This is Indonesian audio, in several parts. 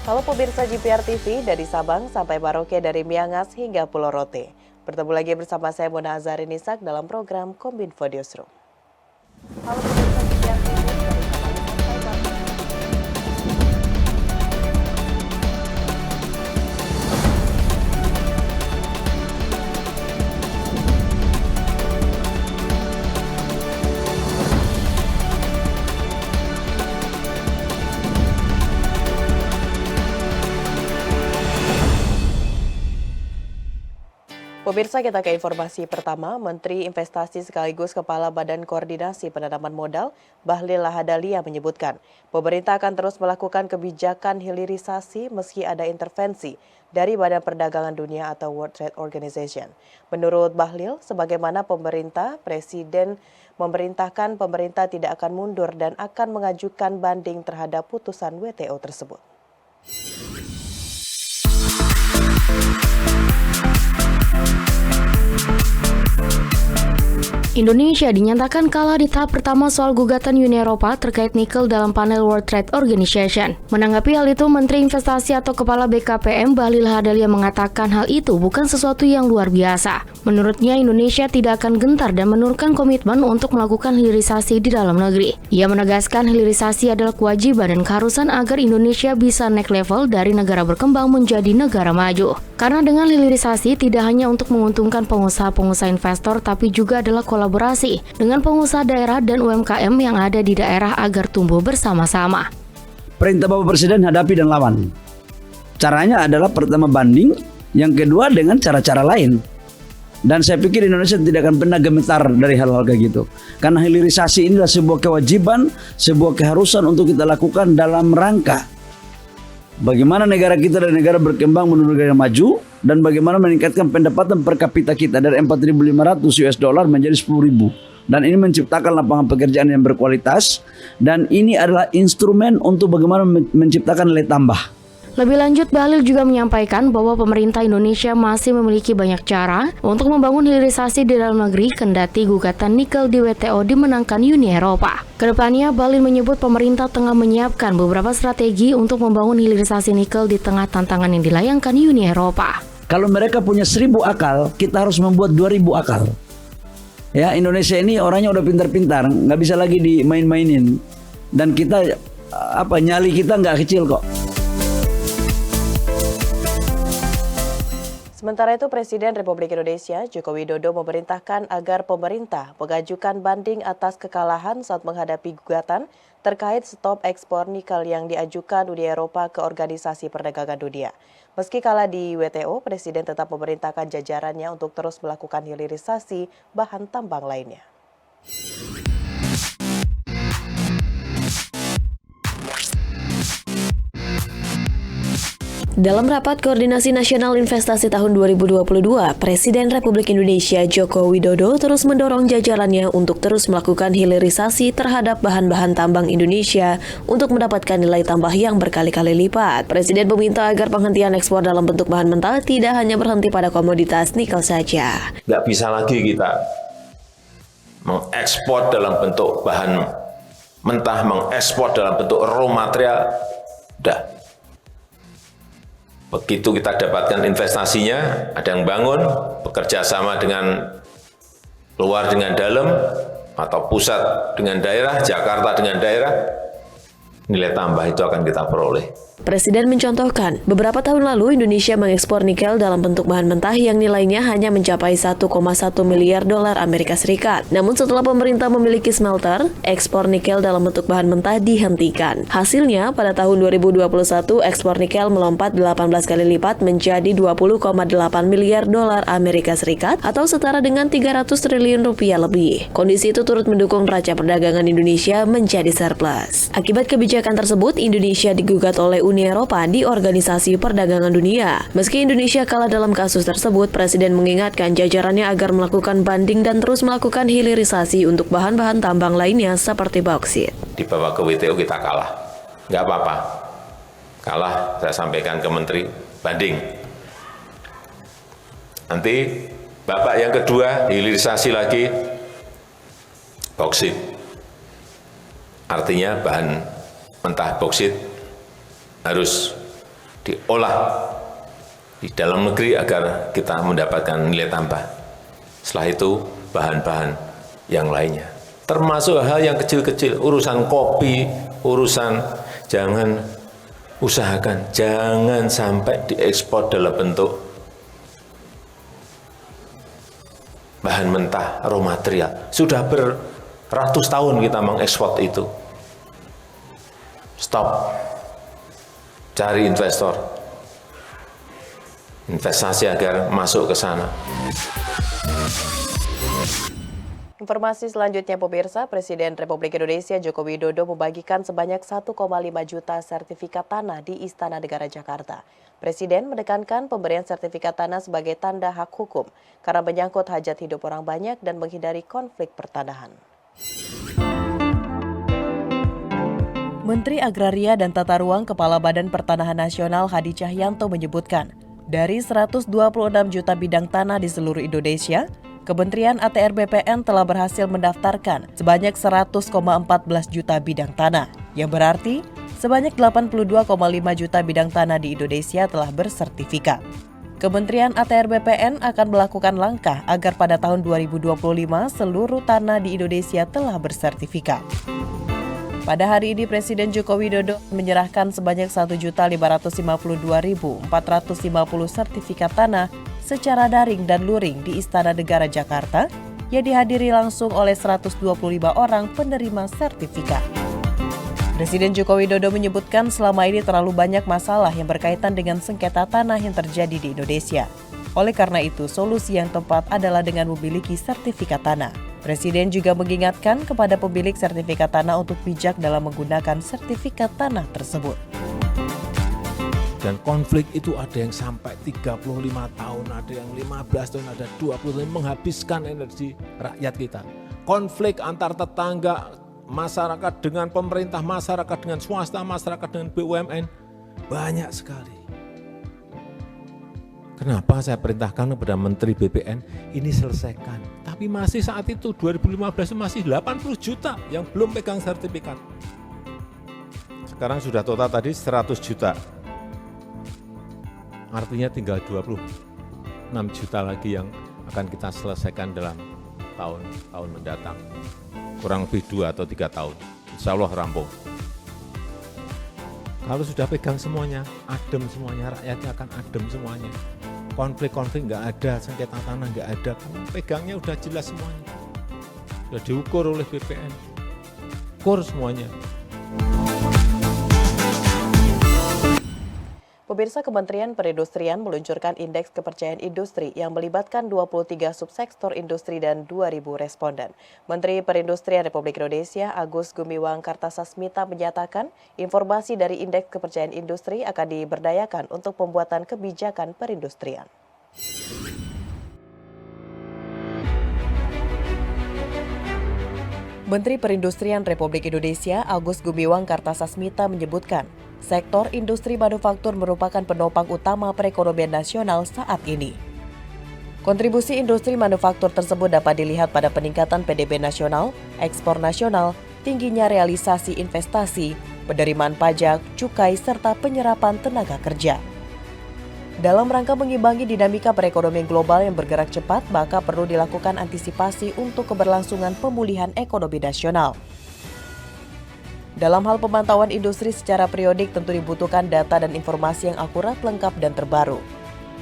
Halo pemirsa GPR TV dari Sabang sampai Merauke, dari Miangas hingga Pulau Rote. Bertemu lagi bersama saya Mona Azari Nisak dalam program Kominfo Newsroom. Halo pemirsa GPR TV dari Sabang sampai Merauke. Pemirsa, kita ke informasi pertama. Menteri Investasi sekaligus Kepala Badan Koordinasi Penanaman Modal, Bahlil Lahadalia menyebutkan, pemerintah akan terus melakukan kebijakan hilirisasi meski ada intervensi dari Badan Perdagangan Dunia atau World Trade Organization. Menurut Bahlil, sebagaimana Presiden memerintahkan, pemerintah tidak akan mundur dan akan mengajukan banding terhadap putusan WTO tersebut. Indonesia dinyatakan kalah di tahap pertama soal gugatan Uni Eropa terkait nikel dalam panel World Trade Organization. Menanggapi hal itu, Menteri Investasi atau Kepala BKPM Bahlil Lahadalia mengatakan hal itu bukan sesuatu yang luar biasa. Menurutnya, Indonesia tidak akan gentar dan menurunkan komitmen untuk melakukan hilirisasi di dalam negeri. Ia menegaskan hilirisasi adalah kewajiban dan keharusan agar Indonesia bisa naik level dari negara berkembang menjadi negara maju. Karena dengan hilirisasi tidak hanya untuk menguntungkan pengusaha-pengusaha investor, tapi juga adalah kolaborasi dengan pengusaha daerah dan UMKM yang ada di daerah agar tumbuh bersama-sama. Perintah Bapak Presiden hadapi dan lawan. Caranya adalah pertama banding, yang kedua dengan cara-cara lain. Dan saya pikir Indonesia tidak akan pernah gemetar dari hal-hal kayak gitu. Karena hilirisasi inilah sebuah kewajiban, sebuah keharusan untuk kita lakukan dalam rangka bagaimana negara kita dan negara berkembang menuju negara maju, dan bagaimana meningkatkan pendapatan per kapita kita dari 4.500 US dollar menjadi 10.000. Dan ini menciptakan lapangan pekerjaan yang berkualitas, dan ini adalah instrumen untuk bagaimana menciptakan nilai tambah. Lebih lanjut, Bahlil juga menyampaikan bahwa pemerintah Indonesia masih memiliki banyak cara untuk membangun hilirisasi di dalam negeri kendati gugatan nikel di WTO dimenangkan Uni Eropa. Kedepannya, Bahlil menyebut pemerintah tengah menyiapkan beberapa strategi untuk membangun hilirisasi nikel di tengah tantangan yang dilayangkan Uni Eropa. Kalau mereka punya 1.000 akal, kita harus membuat 2.000 akal. Ya, Indonesia ini orangnya udah pintar-pintar, nggak bisa lagi dimain-mainin. Dan kita, nyali kita nggak kecil kok. Sementara itu, Presiden Republik Indonesia Joko Widodo memerintahkan agar pemerintah mengajukan banding atas kekalahan saat menghadapi gugatan terkait stop ekspor nikel yang diajukan Uni Eropa ke Organisasi Perdagangan Dunia. Meski kalah di WTO, Presiden tetap memerintahkan jajarannya untuk terus melakukan hilirisasi bahan tambang lainnya. Dalam rapat Koordinasi Nasional Investasi tahun 2022, Presiden Republik Indonesia Joko Widodo terus mendorong jajarannya untuk terus melakukan hilirisasi terhadap bahan-bahan tambang Indonesia untuk mendapatkan nilai tambah yang berkali-kali lipat. Presiden meminta agar penghentian ekspor dalam bentuk bahan mentah tidak hanya berhenti pada komoditas nikel saja. Nggak bisa lagi kita mengekspor dalam bentuk bahan mentah, mengekspor dalam bentuk raw material, udah. Begitu kita dapatkan investasinya, ada yang bangun, bekerja sama dengan luar dengan dalam, atau pusat dengan daerah, Jakarta dengan daerah, nilai tambah itu akan kita peroleh. Presiden mencontohkan, beberapa tahun lalu Indonesia mengekspor nikel dalam bentuk bahan mentah yang nilainya hanya mencapai 1,1 miliar dolar Amerika Serikat. Namun setelah pemerintah memiliki smelter, ekspor nikel dalam bentuk bahan mentah dihentikan. Hasilnya, pada tahun 2021, ekspor nikel melompat 18 kali lipat menjadi 20,8 miliar dolar Amerika Serikat atau setara dengan 300 triliun rupiah lebih. Kondisi itu turut mendukung neraca perdagangan Indonesia menjadi surplus. Akibat kebijakan tersebut, Indonesia digugat oleh Uni Eropa di Organisasi Perdagangan Dunia. Meski Indonesia kalah dalam kasus tersebut, Presiden mengingatkan jajarannya agar melakukan banding dan terus melakukan hilirisasi untuk bahan-bahan tambang lainnya seperti bauksit. Dibawa ke WTO kita kalah, nggak apa-apa. Kalah, saya sampaikan ke Menteri, banding. Nanti babak yang kedua, hilirisasi lagi, bauksit. Artinya bahan mentah bauksit harus diolah di dalam negeri agar kita mendapatkan nilai tambah. Setelah itu bahan-bahan yang lainnya. Termasuk hal yang kecil-kecil, urusan kopi, urusan usahakan jangan sampai diekspor dalam bentuk bahan mentah, raw material. Sudah beratus tahun kita mengekspor itu. Stop. Cari investor. Investasi agar masuk ke sana. Informasi selanjutnya pemirsa, Presiden Republik Indonesia Joko Widodo membagikan sebanyak 1,5 juta sertifikat tanah di Istana Negara Jakarta. Presiden menekankan pemberian sertifikat tanah sebagai tanda hak hukum karena menyangkut hajat hidup orang banyak dan menghindari konflik pertanahan. Menteri Agraria dan Tata Ruang Kepala Badan Pertanahan Nasional Hadi Cahyanto menyebutkan, dari 126 juta bidang tanah di seluruh Indonesia, Kementerian ATR BPN telah berhasil mendaftarkan sebanyak 100,14 juta bidang tanah, yang berarti sebanyak 82,5 juta bidang tanah di Indonesia telah bersertifikat. Kementerian ATR BPN akan melakukan langkah agar pada tahun 2025 seluruh tanah di Indonesia telah bersertifikat. Pada hari ini Presiden Joko Widodo menyerahkan sebanyak 1.552.450 sertifikat tanah secara daring dan luring di Istana Negara Jakarta yang dihadiri langsung oleh 125 orang penerima sertifikat. Presiden Joko Widodo menyebutkan selama ini terlalu banyak masalah yang berkaitan dengan sengketa tanah yang terjadi di Indonesia. Oleh karena itu, solusi yang tepat adalah dengan memiliki sertifikat tanah. Presiden juga mengingatkan kepada pemilik sertifikat tanah untuk bijak dalam menggunakan sertifikat tanah tersebut. Dan konflik itu ada yang sampai 35 tahun, ada yang 15 tahun, ada 20 tahun, menghabiskan energi rakyat kita. Konflik antar tetangga, masyarakat dengan pemerintah, masyarakat dengan swasta, masyarakat dengan BUMN, banyak sekali. Kenapa saya perintahkan kepada Menteri BPN, ini selesaikan. Tapi masih saat itu, 2015 masih 80 juta yang belum pegang sertifikat. Sekarang sudah total tadi 100 juta. Artinya tinggal 26 juta lagi yang akan kita selesaikan dalam tahun mendatang. Kurang lebih 2 atau 3 tahun. Insya Allah rampung. Kalau sudah pegang semuanya, adem semuanya, rakyatnya akan adem semuanya. Konflik-konflik nggak ada, sengketa tanah nggak ada. Pegangnya udah jelas semuanya. Sudah diukur oleh BPN. Ukur semuanya. Pemirsa, Kementerian Perindustrian meluncurkan Indeks Kepercayaan Industri yang melibatkan 23 subsektor industri dan 2.000 responden. Menteri Perindustrian Republik Indonesia Agus Gumiwang Kartasasmita menyatakan informasi dari Indeks Kepercayaan Industri akan diberdayakan untuk pembuatan kebijakan perindustrian. Menteri Perindustrian Republik Indonesia Agus Gumiwang Kartasasmita menyebutkan, sektor industri manufaktur merupakan penopang utama perekonomian nasional saat ini. Kontribusi industri manufaktur tersebut dapat dilihat pada peningkatan PDB nasional, ekspor nasional, tingginya realisasi investasi, penerimaan pajak, cukai, serta penyerapan tenaga kerja. Dalam rangka mengimbangi dinamika perekonomian global yang bergerak cepat, maka perlu dilakukan antisipasi untuk keberlangsungan pemulihan ekonomi nasional. Dalam hal pemantauan industri secara periodik tentu dibutuhkan data dan informasi yang akurat, lengkap, dan terbaru.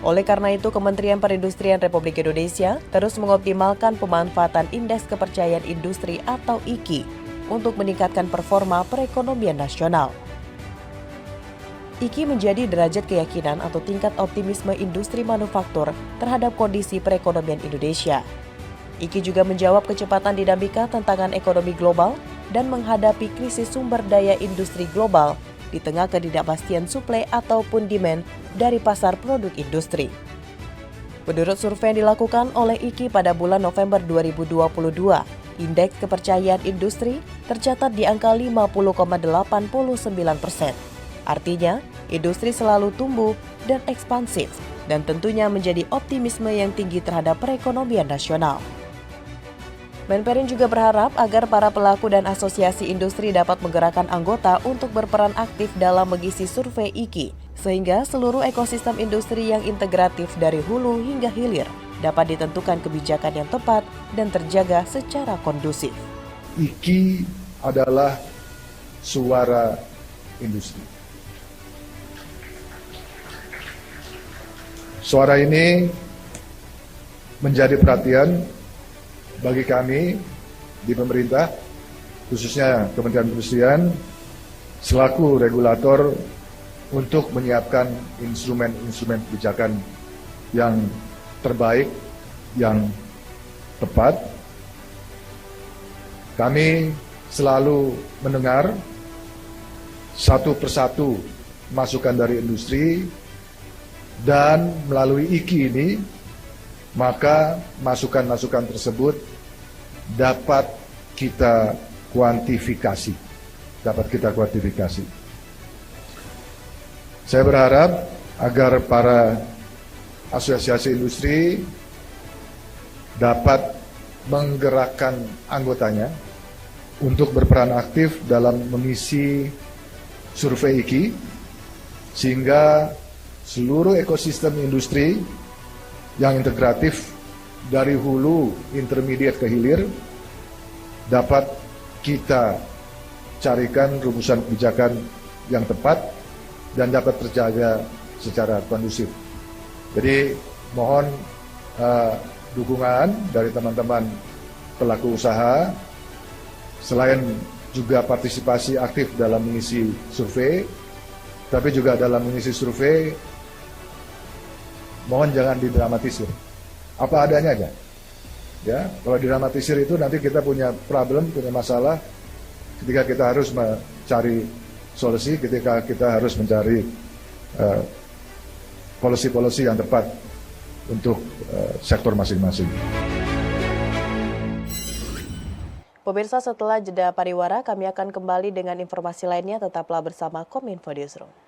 Oleh karena itu, Kementerian Perindustrian Republik Indonesia terus mengoptimalkan pemanfaatan Indeks Kepercayaan Industri atau IKI untuk meningkatkan performa perekonomian nasional. IKI menjadi derajat keyakinan atau tingkat optimisme industri manufaktur terhadap kondisi perekonomian Indonesia. IKI juga menjawab kecepatan dinamika tantangan ekonomi global dan menghadapi krisis sumber daya industri global di tengah ketidakpastian suplai ataupun demand dari pasar produk industri. Menurut survei yang dilakukan oleh IKI pada bulan November 2022, Indeks Kepercayaan Industri tercatat di angka 50,89%. Artinya, industri selalu tumbuh dan ekspansif dan tentunya menjadi optimisme yang tinggi terhadap perekonomian nasional. Menperin juga berharap agar para pelaku dan asosiasi industri dapat menggerakkan anggota untuk berperan aktif dalam mengisi survei IKI, sehingga seluruh ekosistem industri yang integratif dari hulu hingga hilir dapat ditentukan kebijakan yang tepat dan terjaga secara kondusif. IKI adalah suara industri. Suara ini menjadi perhatian bagi kami di pemerintah, khususnya Kementerian Perindustrian, selaku regulator untuk menyiapkan instrumen-instrumen kebijakan yang terbaik, yang tepat. Kami selalu mendengar satu persatu masukan dari industri, dan melalui IKI ini, maka masukan-masukan tersebut dapat kita kuantifikasi. Saya berharap agar para asosiasi industri dapat menggerakkan anggotanya untuk berperan aktif dalam mengisi survei IKI, sehingga seluruh ekosistem industri yang integratif dari hulu, intermediate ke hilir dapat kita carikan rumusan kebijakan yang tepat dan dapat terjaga secara kondusif. Jadi mohon dukungan dari teman-teman pelaku usaha, selain juga partisipasi aktif dalam mengisi survei, tapi juga dalam mengisi survei mohon jangan didramatisir. Apa adanya aja. Ya, kalau didramatisir itu nanti kita punya problem, punya masalah ketika kita harus mencari solusi, ketika kita harus mencari polisi-polisi yang tepat untuk sektor masing-masing. Pemirsa, setelah jeda pariwara, kami akan kembali dengan informasi lainnya. Tetaplah bersama Kominfo Newsroom.